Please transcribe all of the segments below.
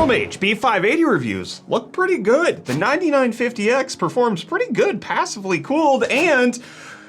Battlemage B580 reviews look pretty good. The 9950X performs pretty good passively cooled, and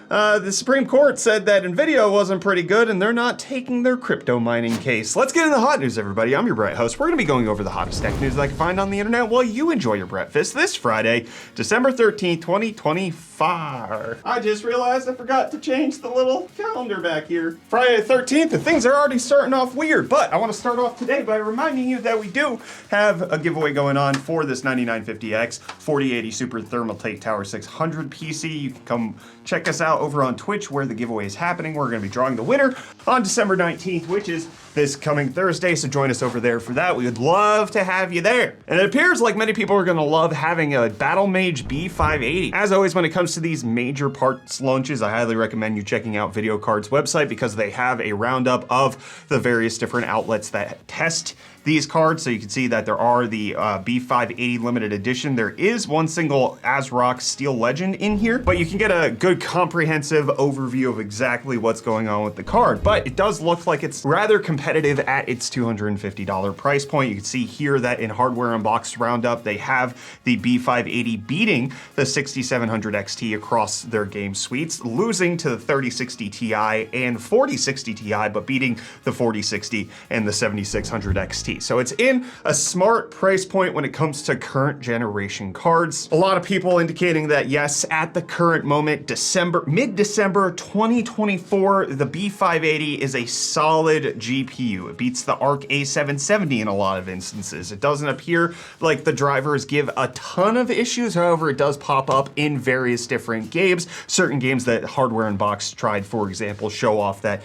the Supreme Court said that Nvidia wasn't pretty good and they're not taking their crypto mining case. Let's get into the hot news, everybody. I'm your Brett host. We're gonna be going over the hottest tech news that I can find on the internet while you enjoy your breakfast this Friday, December 13th, 2025. I just realized I forgot to change the little calendar back here. Friday the 13th, and things are already starting off weird, but I wanna start off today by reminding you that we do have a giveaway going on for this 9950X 4080 Super Thermal Tape Tower 600 PC. You can come check us out over on Twitch where the giveaway is happening. We're going to be drawing the winner on December 19th, which is this coming Thursday, so join us over there for that. We would love to have you there. And it appears like many people are going to love having a Battlemage B580. As always, when it comes to these major parts launches, I highly recommend you checking out VideoCard's website because they have a roundup of the various different outlets that test these cards. So you can see that there are the B580 limited edition. There is one single ASRock Steel Legend in here, but you can get a good comprehensive overview of exactly what's going on with the card. But it does look like it's rather competitive at its $250 price point. You can see here that in Hardware Unboxed Roundup, they have the B580 beating the 6700 XT across their game suites, losing to the 3060 Ti and 4060 Ti, but beating the 4060 and the 7600 XT. So it's in a smart price point when it comes to current generation cards. A lot of people indicating that yes, at the current moment, mid-December 2024, the B580 is a solid GPU. It beats the Arc A770 in a lot of instances. It doesn't appear like the drivers give a ton of issues. However, it does pop up in various different games. Certain games that Hardware Unboxed tried, for example, show off that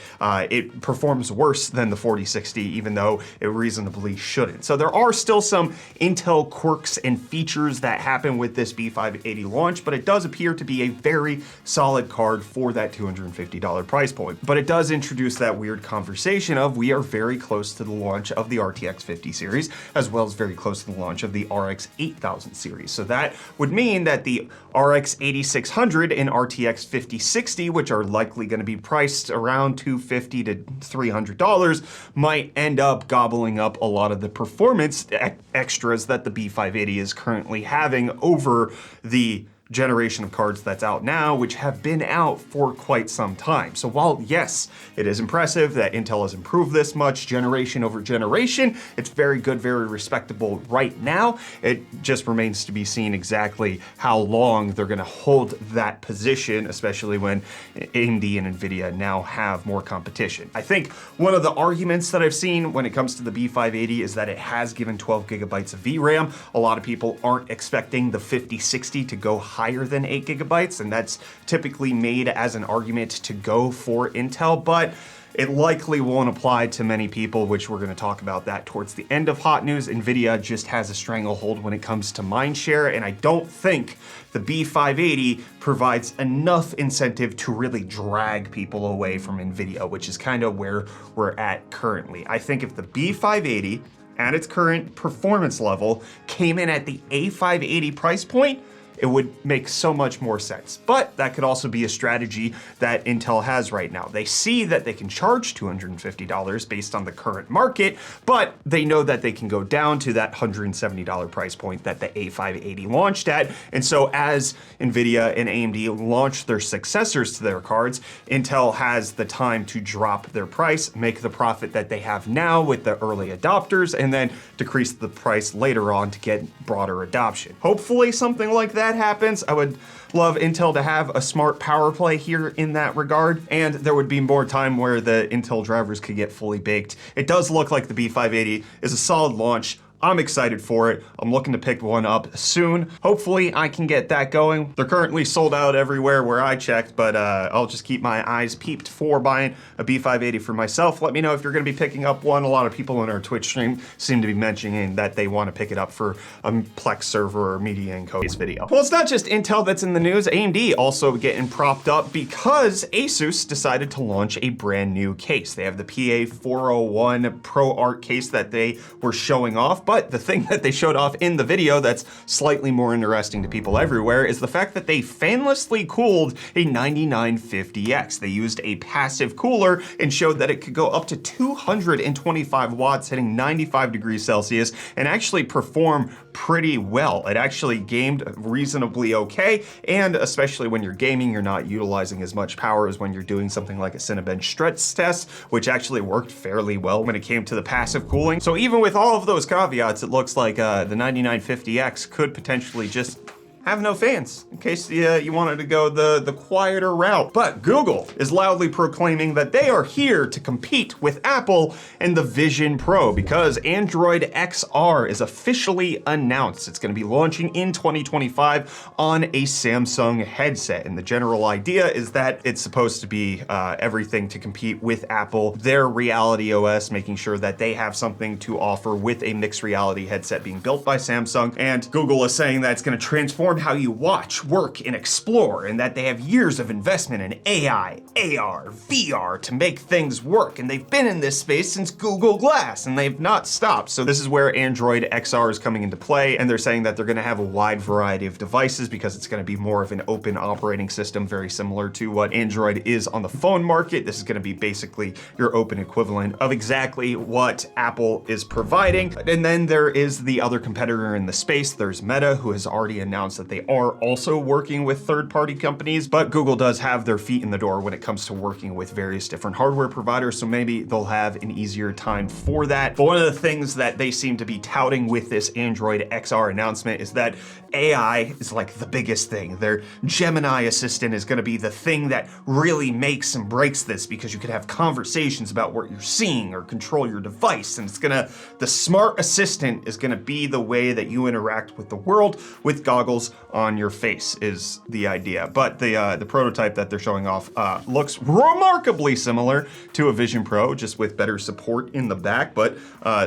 it performs worse than the 4060, even though it reasonably shouldn't. So there are still some Intel quirks and features that happen with this B580 launch, but it does appear to be a very solid card for that $250 price point. But it does introduce that weird conversation of we are very close to the launch of the RTX 50 series, as well as very close to the launch of the RX 8000 series. So that would mean that the RX 8600 and RTX 5060, which are likely going to be priced around $250 to $300, might end up gobbling up a lot of the performance extras that the B580 is currently having over the generation of cards that's out now, which have been out for quite some time. So while yes, it is impressive that Intel has improved this much generation over generation, it's very good, very respectable right now. It just remains to be seen exactly how long they're gonna hold that position, especially when AMD and Nvidia now have more competition. I think one of the arguments that I've seen when it comes to the B580 is that it has given 12 gigabytes of VRAM. A lot of people aren't expecting the 5060 to go higher than 8 gigabytes, and that's typically made as an argument to go for Intel, but it likely won't apply to many people, which we're going to talk about that towards the end of hot news. Nvidia just has a stranglehold when it comes to mindshare, and I don't think the B580 provides enough incentive to really drag people away from Nvidia, which is kind of where we're at currently. I think if the B580 at its current performance level came in at the A580 price point, it would make so much more sense. But that could also be a strategy that Intel has right now. They see that they can charge $250 based on the current market, but they know that they can go down to that $170 price point that the A580 launched at. And so as Nvidia and AMD launch their successors to their cards, Intel has the time to drop their price, make the profit that they have now with the early adopters, and then decrease the price later on to get broader adoption. Hopefully something like that happens. I would love Intel to have a smart power play here in that regard, and there would be more time where the Intel drivers could get fully baked. It does look like the B580 is a solid launch. I'm excited for it. I'm looking to pick one up soon. Hopefully I can get that going. They're currently sold out everywhere where I checked, but I'll just keep my eyes peeped for buying a B580 for myself. Let me know if you're gonna be picking up one. A lot of people in our Twitch stream seem to be mentioning that they wanna pick it up for a Plex server or media encode video. Well, it's not just Intel that's in the news. AMD also getting propped up because Asus decided to launch a brand new case. They have the PA401 Pro Art case that they were showing off, but But the thing that they showed off in the video that's slightly more interesting to people everywhere is the fact that they fanlessly cooled a 9950X. They used a passive cooler and showed that it could go up to 225 watts, hitting 95 degrees Celsius, and actually perform pretty well. It actually gamed reasonably okay, and especially when you're gaming, you're not utilizing as much power as when you're doing something like a Cinebench stress test, which actually worked fairly well when it came to the passive cooling. So even with all of those caveats, it looks like the 9950X could potentially just have no fans, in case you wanted to go the quieter route. But Google is loudly proclaiming that they are here to compete with Apple and the Vision Pro, because Android XR is officially announced. It's gonna be launching in 2025 on a Samsung headset. And the general idea is that it's supposed to be everything to compete with Apple, their Reality OS, making sure that they have something to offer with a mixed reality headset being built by Samsung. And Google is saying that it's gonna transform how you watch, work, and explore, and that they have years of investment in AI, AR, VR to make things work, and they've been in this space since Google Glass, and they've not stopped. So this is where Android XR is coming into play, and they're saying that they're gonna have a wide variety of devices because it's gonna be more of an open operating system, very similar to what Android is on the phone market. This is gonna be basically your open equivalent of exactly what Apple is providing. And then there is the other competitor in the space. There's Meta, who has already announced that they are also working with third-party companies, but Google does have their feet in the door when it comes to working with various different hardware providers, so maybe they'll have an easier time for that. But one of the things that they seem to be touting with this Android XR announcement is that AI is like the biggest thing. Their Gemini assistant is gonna be the thing that really makes and breaks this, because you could have conversations about what you're seeing or control your device, and the smart assistant is gonna be the way that you interact with the world with goggles on your face is the idea. But the prototype that they're showing off looks remarkably similar to a Vision Pro, just with better support in the back, but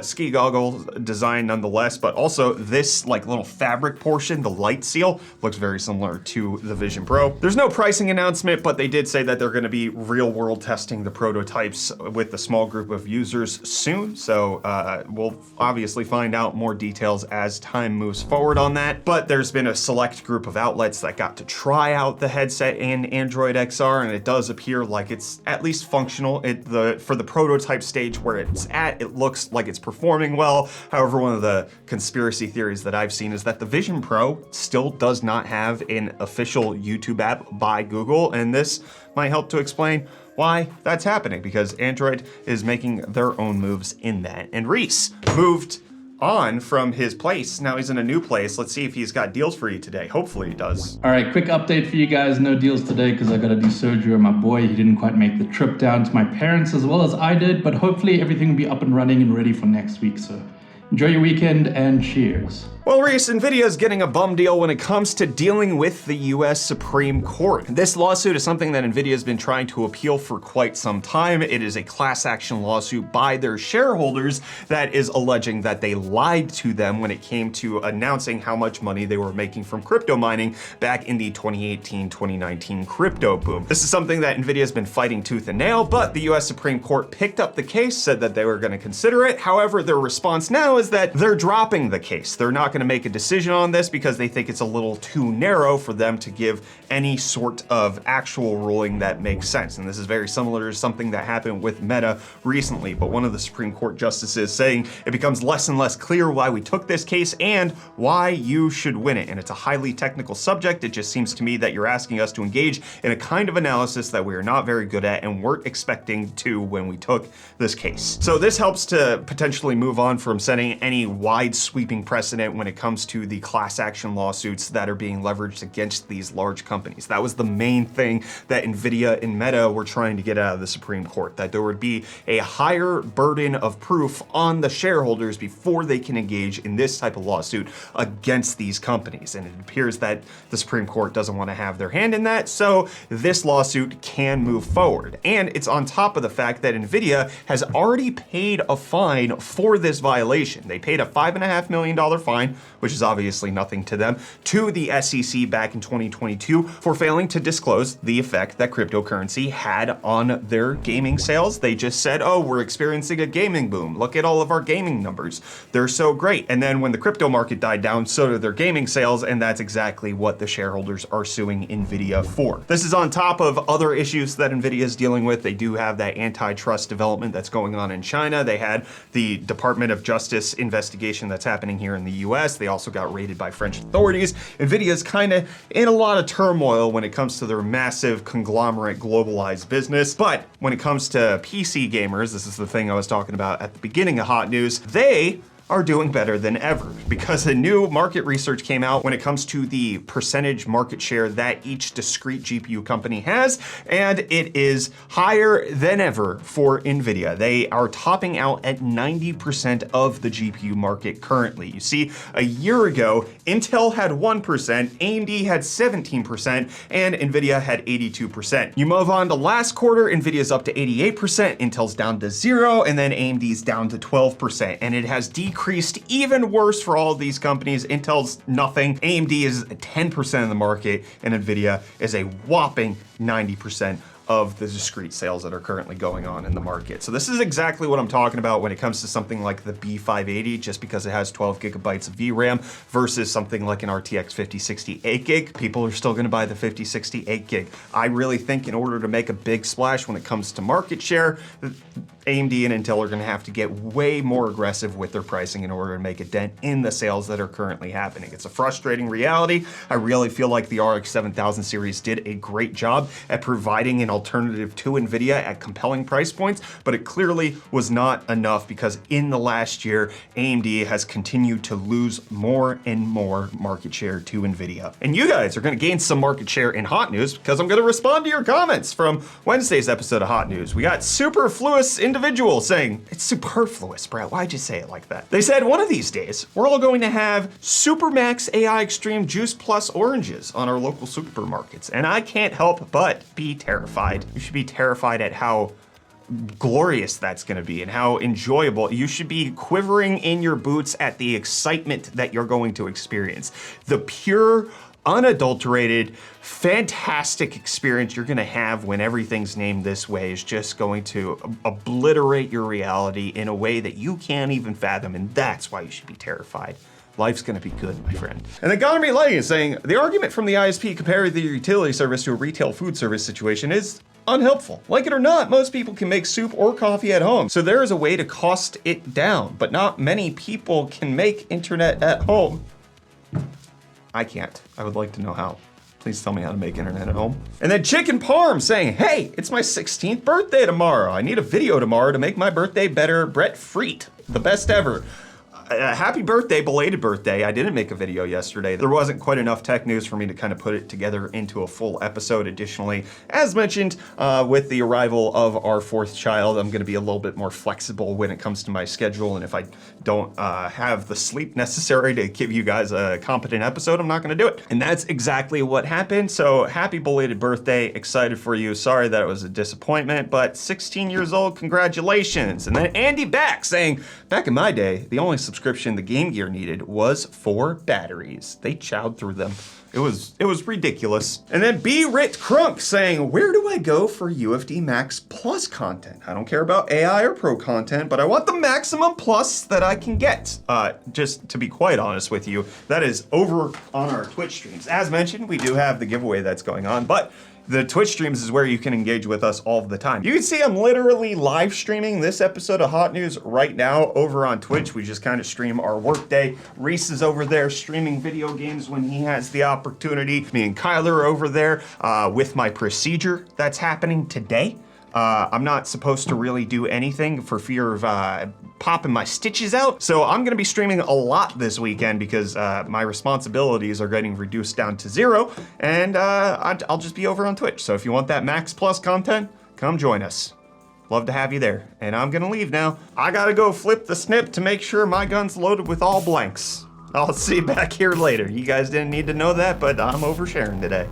ski goggle design nonetheless. But also this like little fabric portion, the light seal, looks very similar to the Vision Pro. There's no pricing announcement, but they did say that they're gonna be real world testing the prototypes with a small group of users soon. So we'll obviously find out more details as time moves forward on that. But there's been a select group of outlets that got to try out the headset in Android XR, and it does appear like it's at least functional. For the prototype stage where it's at, it looks like it's performing well. However, one of the conspiracy theories that I've seen is that the Vision Pro still does not have an official YouTube app by Google, and this might help to explain why that's happening, because Android is making their own moves in that. And Reece moved on from his place. Now he's in a new place. Let's see if he's got deals for you today. Hopefully he does. All right, quick update for you guys. No deals today because I got to do surgery on my boy. He didn't quite make the trip down to my parents as well as I did, but hopefully everything will be up and running and ready for next week. So enjoy your weekend and cheers. Well, Reece, Nvidia is getting a bum deal when it comes to dealing with the US Supreme Court. This lawsuit is something that Nvidia has been trying to appeal for quite some time. It is a class action lawsuit by their shareholders that is alleging that they lied to them when it came to announcing how much money they were making from crypto mining back in the 2018-2019 crypto boom. This is something that Nvidia has been fighting tooth and nail, but the US Supreme Court picked up the case, said that they were going to consider it. However, their response now is that they're dropping the case. They're not going to make a decision on this because they think it's a little too narrow for them to give any sort of actual ruling that makes sense. And this is very similar to something that happened with Meta recently, but one of the Supreme Court justices saying it becomes less and less clear why we took this case and why you should win it. And it's a highly technical subject. It just seems to me that you're asking us to engage in a kind of analysis that we are not very good at and weren't expecting to when we took this case. So this helps to potentially move on from setting any wide sweeping precedent when it comes to the class action lawsuits that are being leveraged against these large companies. That was the main thing that Nvidia and Meta were trying to get out of the Supreme Court, that there would be a higher burden of proof on the shareholders before they can engage in this type of lawsuit against these companies. And it appears that the Supreme Court doesn't want to have their hand in that, so this lawsuit can move forward. And it's on top of the fact that Nvidia has already paid a fine for this violation. They paid a $5.5 million fine which is obviously nothing to them, to the SEC back in 2022 for failing to disclose the effect that cryptocurrency had on their gaming sales. They just said, oh, we're experiencing a gaming boom. Look at all of our gaming numbers. They're so great. And then when the crypto market died down, so did their gaming sales, and that's exactly what the shareholders are suing Nvidia for. This is on top of other issues that Nvidia is dealing with. They do have that antitrust development that's going on in China. They had the Department of Justice investigation that's happening here in the US. They also got raided by French authorities. Nvidia is kind of in a lot of turmoil when it comes to their massive conglomerate globalized business. But when it comes to PC gamers, this is the thing I was talking about at the beginning of Hot News, they are doing better than ever because a new market research came out when it comes to the percentage market share that each discrete GPU company has, and it is higher than ever for Nvidia. They are topping out at 90% of the GPU market currently. You see, a year ago, Intel had 1%, AMD had 17%, and Nvidia had 82%. You move on to last quarter, Nvidia's up to 88%, Intel's down to 0, and then AMD's down to 12%, and it has decreased even worse for all of these companies. Intel's nothing, AMD is 10% of the market, and Nvidia is a whopping 90% of the discrete sales that are currently going on in the market. So this is exactly what I'm talking about when it comes to something like the B580, just because it has 12 gigabytes of VRAM versus something like an RTX 5060 8 gig. People are still gonna buy the 5060 8 gig. I really think in order to make a big splash when it comes to market share, AMD and Intel are gonna have to get way more aggressive with their pricing in order to make a dent in the sales that are currently happening. It's a frustrating reality. I really feel like the RX 7000 series did a great job at providing an alternative to Nvidia at compelling price points, but it clearly was not enough because in the last year, AMD has continued to lose more and more market share to Nvidia. And you guys are gonna gain some market share in Hot News because I'm gonna respond to your comments from Wednesday's episode of Hot News. We got Superfluous Individual saying, it's superfluous, Brett, why'd you say it like that? They said, one of these days, we're all going to have Supermax AI Extreme Juice Plus oranges on our local supermarkets, and I can't help but be terrified. You should be terrified at how glorious that's gonna be and how enjoyable. You should be quivering in your boots at the excitement that you're going to experience. The pure, unadulterated, fantastic experience you're gonna have when everything's named this way is just going to obliterate your reality in a way that you can't even fathom, and that's why you should be terrified. Life's gonna be good, my friend. And then Gonomy Lighting is saying, the argument from the ISP comparing the utility service to a retail food service situation is unhelpful. Like it or not, most people can make soup or coffee at home, so there is a way to cost it down, but not many people can make internet at home. I can't. I would like to know how. Please tell me how to make internet at home. And then Chicken Parm saying, hey, it's my 16th birthday tomorrow. I need a video tomorrow to make my birthday better. Brett Freet, the best ever. Happy birthday, belated birthday. I didn't make a video yesterday. There wasn't quite enough tech news for me to kind of put it together into a full episode. Additionally, as mentioned, with the arrival of our fourth child, I'm gonna be a little bit more flexible when it comes to my schedule, and if I don't have the sleep necessary to give you guys a competent episode, I'm not gonna do it. And that's exactly what happened, so happy belated birthday, excited for you. Sorry that it was a disappointment, but 16 years old, congratulations. And then Andy Back saying, back in my day, the only subscription the Game Gear needed was 4 batteries. They chowed through them. It was ridiculous. And then B. Rit Crunk saying, where do I go for UFD Max Plus content? I don't care about AI or Pro content, but I want the maximum plus that I can get. Just to be quite honest with you, that is over on our Twitch streams. As mentioned, we do have the giveaway that's going on, but the Twitch streams is where you can engage with us all the time. You can see I'm literally live streaming this episode of Hot News right now over on Twitch. We just kind of stream our workday. Reece is over there streaming video games when he has the opportunity. Me and Kyler are over there with my procedure that's happening today. I'm not supposed to really do anything for fear of popping my stitches out. So I'm gonna be streaming a lot this weekend because my responsibilities are getting reduced down to 0, and I'll just be over on Twitch. So if you want that Max Plus content, come join us. Love to have you there. And I'm gonna leave now. I gotta go flip the snip to make sure my gun's loaded with all blanks. I'll see you back here later. You guys didn't need to know that, but I'm oversharing today.